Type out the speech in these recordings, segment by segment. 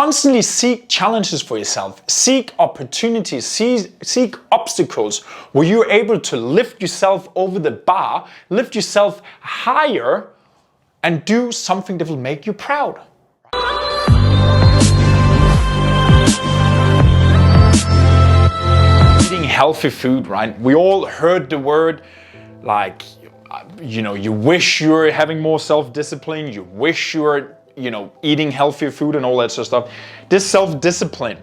Constantly seek challenges for yourself, seek opportunities, seek obstacles where you're able to lift yourself over the bar, lift yourself higher, and do something that will make you proud. Eating healthy food, right? We all heard the word, like, you wish you were having more self-discipline, you wish you were, eating healthier food and all that sort of stuff. This self-discipline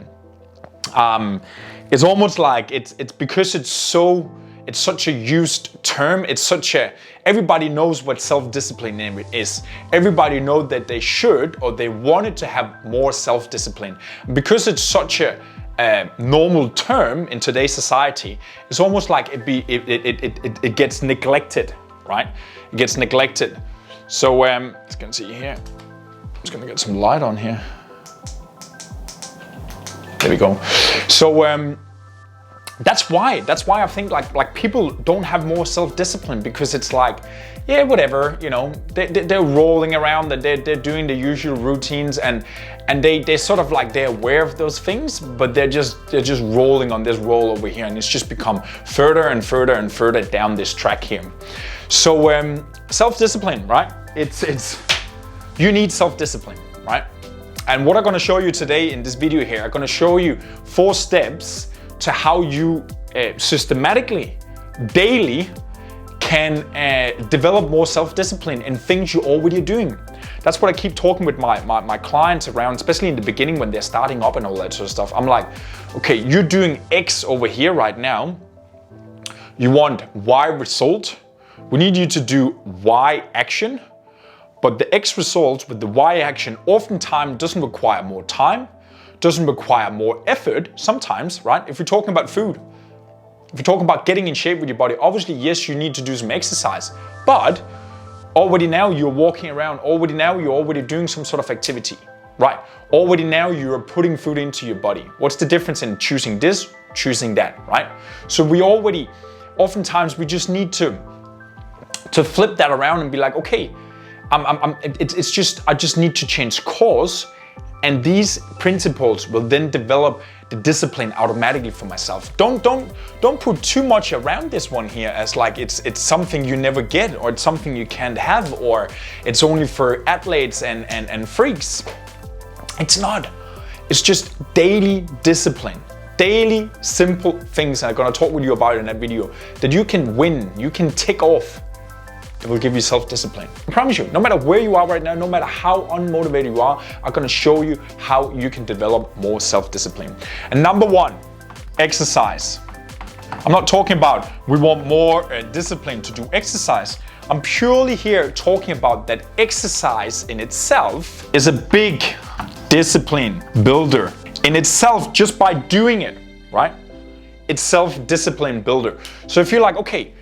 is almost like it's because it's such a used term. Everybody knows what self-discipline is. Everybody knows that they should or they wanted to have more self-discipline. Because it's such a normal term in today's society, it's almost like it gets neglected, right? It gets neglected. So as you can see here, I'm just gonna get some light on here. There we go. So that's why I think like people don't have more self-discipline, because it's like, yeah, whatever, they're rolling around, they're doing the usual routines, and they're sort of like, they're aware of those things, but they're just rolling on this roll over here, and it's just become further and further and further down this track here. So self-discipline, right? You need self-discipline, right? And what I'm gonna show you today in this video here, I'm gonna show you 4 steps to how you systematically, daily, can develop more self-discipline in things you're already doing. That's what I keep talking with my clients around, especially in the beginning when they're starting up and all that sort of stuff. I'm like, okay, you're doing X over here right now. You want Y result. We need you to do Y action. But the X result with the Y action oftentimes doesn't require more time, doesn't require more effort sometimes, right? If you're talking about food, if you're talking about getting in shape with your body, obviously, yes, you need to do some exercise, but already now you're walking around, already now you're already doing some sort of activity, right? Already now you're putting food into your body. What's the difference in choosing this, choosing that, right? So oftentimes we just need to flip that around and be like, okay, I just need to change course, and these principles will then develop the discipline automatically for myself. Don't put too much around this one here as like it's something you never get, or it's something you can't have, or it's only for athletes and freaks. It's not. It's just daily discipline. Daily simple things I'm gonna talk with you about in that video that you can win, you can tick off. It will give you self-discipline. I promise you, no matter where you are right now, no matter how unmotivated you are, I'm gonna show you how you can develop more self-discipline. And number 1, exercise. I'm not talking about we want more discipline to do exercise. I'm purely here talking about that exercise in itself is a big discipline builder. In itself, just by doing it, right? It's self-discipline builder. So if you're like, okay,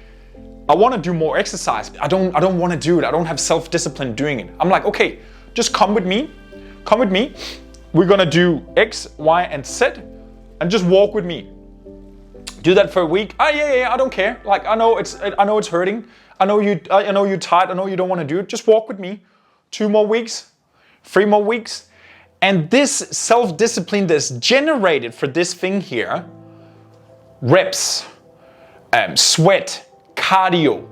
I want to do more exercise. I don't want to do it. I don't have self-discipline doing it. I'm like, okay, just come with me. Come with me. We're going to do X, Y, and Z, and just walk with me. Do that for a week. Yeah, I don't care. Like, I know it's hurting. I know you're tired. I know you don't want to do it. Just walk with me. 2 more weeks, 3 more weeks. And this self-discipline that's generated for this thing here, reps, sweat, cardio,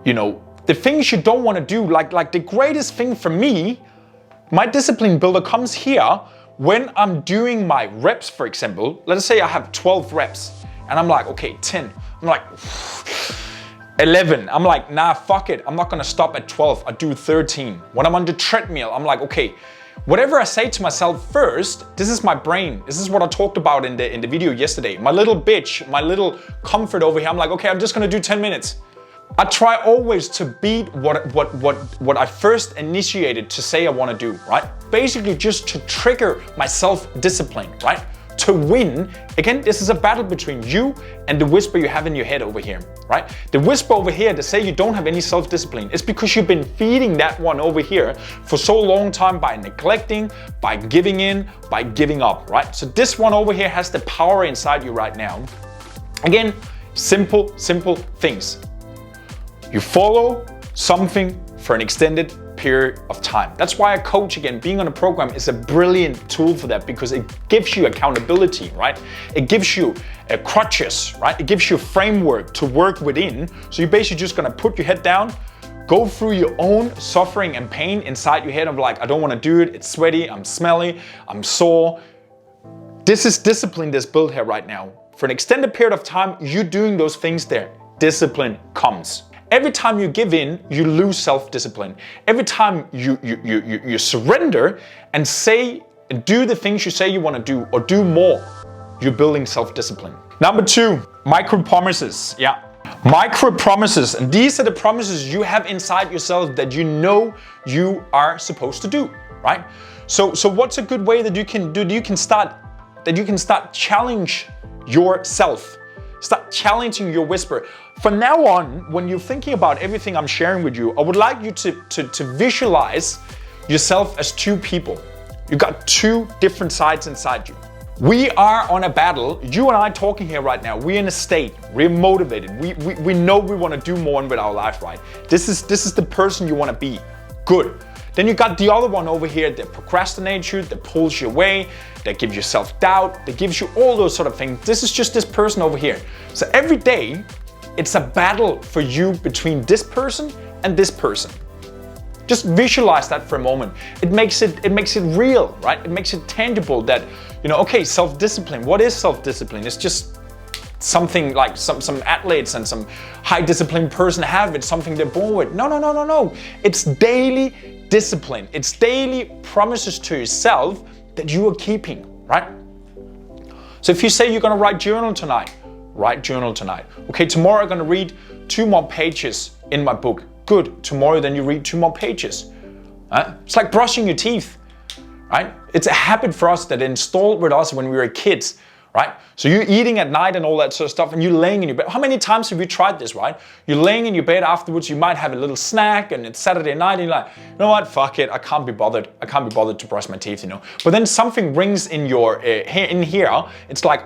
the things you don't want to do, like the greatest thing for me, my discipline builder comes here when I'm doing my reps, for example. Let's say I have 12 reps and I'm like, okay, 10. I'm like, 11. I'm like, nah, fuck it. I'm not going to stop at 12. I do 13. When I'm on the treadmill, I'm like, okay, whatever I say to myself first, this is my brain. This is what I talked about in the video yesterday. My little bitch, my little comfort over here. I'm like, okay, I'm just gonna do 10 minutes. I try always to beat what I first initiated to say I wanna do, right? Basically just to trigger my self-discipline, right? To win. Again, this is a battle between you and the whisper you have in your head over here, right? The whisper over here to say you don't have any self-discipline is because you've been feeding that one over here for so long time by neglecting, by giving in, by giving up, right? So this one over here has the power inside you right now. Again, simple things. You follow something for an extended period of time. That's why a coach, again, being on a program is a brilliant tool for that, because it gives you accountability, right? It gives you crutches, right? It gives you a framework to work within. So you're basically just gonna put your head down, go through your own suffering and pain inside your head of like, I don't wanna do it, it's sweaty, I'm smelly, I'm sore. This is discipline that's built here right now. For an extended period of time, you doing those things there, discipline comes. Every time you give in, you lose self-discipline. Every time you surrender and say and do the things you say you want to do or do more, you're building self-discipline. Number 2, micro promises. Yeah, micro promises. And these are the promises you have inside yourself that you know you are supposed to do, right? So what's a good way that you can do? You can start challenge yourself. Start challenging your whisper. From now on, when you're thinking about everything I'm sharing with you, I would like you to visualize yourself as 2 people. You got 2 different sides inside you. We are on a battle. You and I talking here right now, we're in a state, we're motivated. We know we want to do more with our life, right? This is the person you want to be. Good. Then you got the other one over here that procrastinates you, that pulls you away, that gives you self-doubt, that gives you all those sort of things. This is just this person over here. So every day, it's a battle for you between this person and this person. Just visualize that for a moment. It makes it real, right? It makes it tangible that, okay, self-discipline. What is self-discipline? It's just something like some athletes and some high discipline person have. It's something they're born with. No. It's daily discipline. It's daily promises to yourself that you are keeping, right? So if you say you're gonna write journal tonight, write journal tonight. Okay, tomorrow I'm gonna read 2 more pages in my book. Good, tomorrow then you read 2 more pages. It's like brushing your teeth, right? It's a habit for us that installed with us when we were kids, right? So you're eating at night and all that sort of stuff, and you're laying in your bed. How many times have you tried this, right? You're laying in your bed afterwards, you might have a little snack, and it's Saturday night, and you're like, you know what, fuck it, I can't be bothered to brush my teeth, But then something rings in your, in here, it's like,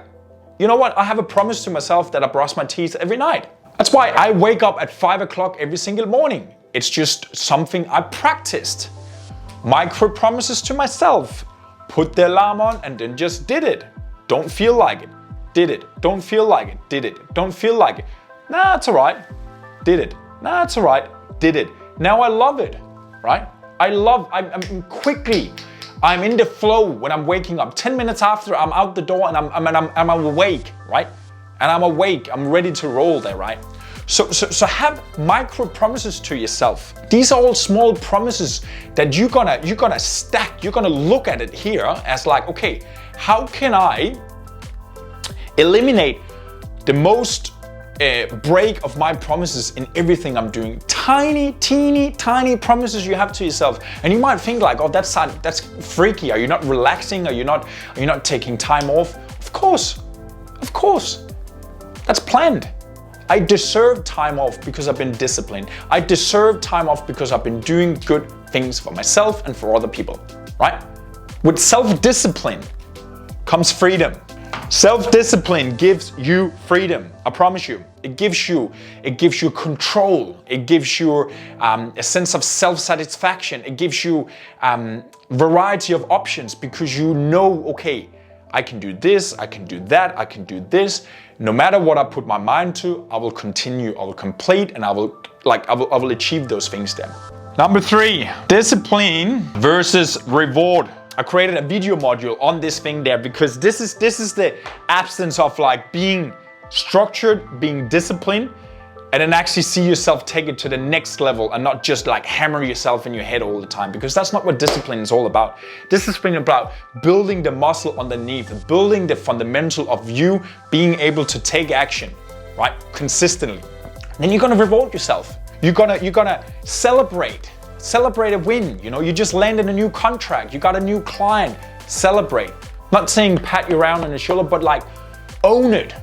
you know what, I have a promise to myself that I brush my teeth every night. That's why I wake up at 5 o'clock every single morning. It's just something I practiced. Micro promises to myself. Put the alarm on and then just did it. Don't feel like it. Did it. Don't feel like it. Did it. Don't feel like it. Nah, it's all right. Did it. Nah, it's all right. Did it. Now I love it, right? I'm quickly, I'm in the flow when I'm waking up. 10 minutes after I'm out the door and I'm awake, right? And I'm awake, I'm ready to roll there, right? So have micro promises to yourself. These are all small promises that you're gonna stack. You're gonna look at it here as like, okay, how can I eliminate the most break of my promises in everything I'm doing? Tiny, teeny, tiny promises you have to yourself. And you might think like, oh, that's freaky. Are you not relaxing? Are you not taking time off? Of course. That's planned. I deserve time off because I've been disciplined. I deserve time off because I've been doing good things for myself and for other people, right? With self-discipline comes freedom. Self-discipline gives you freedom. I promise you. It gives you control. It gives you a sense of self-satisfaction. It gives you variety of options because you know, okay, I can do this, I can do that, I can do this. No matter what I put my mind to, I will continue, I will complete, and I will achieve those things then. Number 3, discipline versus reward. I created a video module on this thing there because this is the absence of like being structured, being disciplined, and then actually see yourself take it to the next level and not just like hammer yourself in your head all the time, because that's not what discipline is all about. Discipline is about building the muscle underneath, building the fundamental of you being able to take action, right? Consistently. Then you're gonna reward yourself. You're gonna celebrate a win. You just landed a new contract, you got a new client, celebrate. Not saying pat you around on the shoulder, but like own it.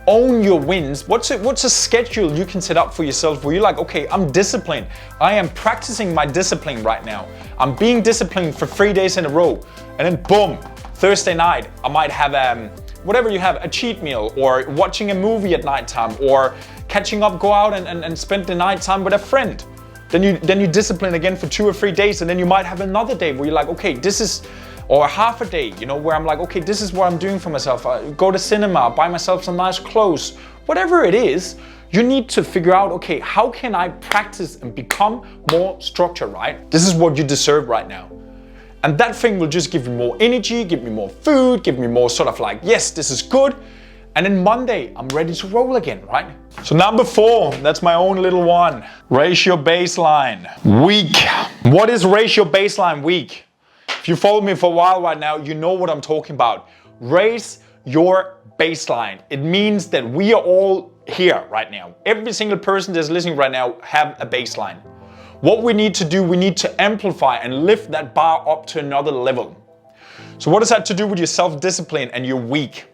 Own your wins. What's a schedule you can set up for yourself where you're like, okay, I'm disciplined. I am practicing my discipline right now. I'm being disciplined for 3 days in a row. And then boom, Thursday night, I might have whatever you have, a cheat meal, or watching a movie at nighttime, or catching up, go out and spend the nighttime with a friend. Then you discipline again for 2 or 3 days, and then you might have another day where you're like, okay, this is, or half a day, you know, where I'm like, okay, this is what I'm doing for myself. I go to cinema, buy myself some nice clothes, whatever it is. You need to figure out, okay, how can I practice and become more structured, right? This is what you deserve right now. And that thing will just give you more energy, give me more food, give me more sort of like, yes, this is good. And then Monday, I'm ready to roll again, right? So number 4, that's my own little one. Raise your baseline. Week. What is raise your baseline week? If you follow me for a while right now, you know what I'm talking about. Raise your baseline. It means that we are all here right now. Every single person that's listening right now have a baseline. What we need to do, we need to amplify and lift that bar up to another level. So what does that to do with your self-discipline and your week?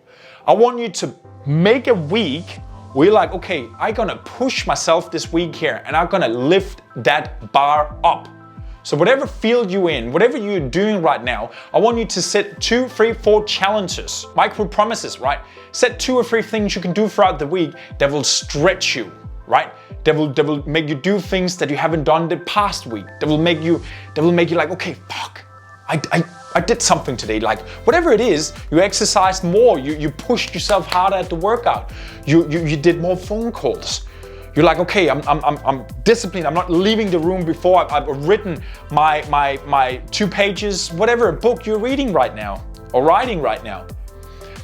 I want you to make a week where you're like, okay, I'm gonna push myself this week here and I'm gonna lift that bar up. So whatever field you're in, whatever you're doing right now, I want you to set 2, 3, 4 challenges, micro promises, right? Set 2 or 3 things you can do throughout the week that will stretch you, right? That will make you do things that you haven't done the past week. That will make you like, okay, fuck, I did something today. Like whatever it is, you exercised more, you pushed yourself harder at the workout, you did more phone calls. You're like, okay, I'm disciplined. I'm not leaving the room before I've written my 2 pages, whatever book you're reading right now or writing right now.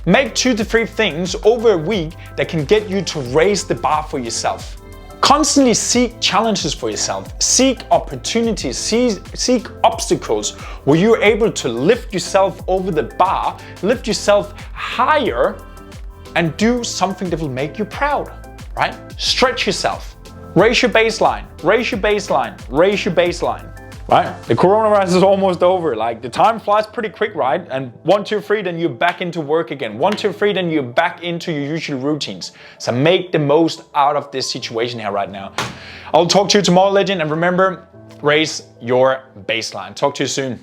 Make 2 to 3 things over a week that can get you to raise the bar for yourself. Constantly seek challenges for yourself. Seek opportunities, seek obstacles where you're able to lift yourself over the bar, lift yourself higher, and do something that will make you proud, right? Stretch yourself. Raise your baseline, raise your baseline, raise your baseline. Right? The coronavirus is almost over. Like the time flies pretty quick, right? And 1, 2, 3, then you're back into work again. 1, 2, 3, then you're back into your usual routines. So make the most out of this situation here right now. I'll talk to you tomorrow, legend. And remember, raise your baseline. Talk to you soon.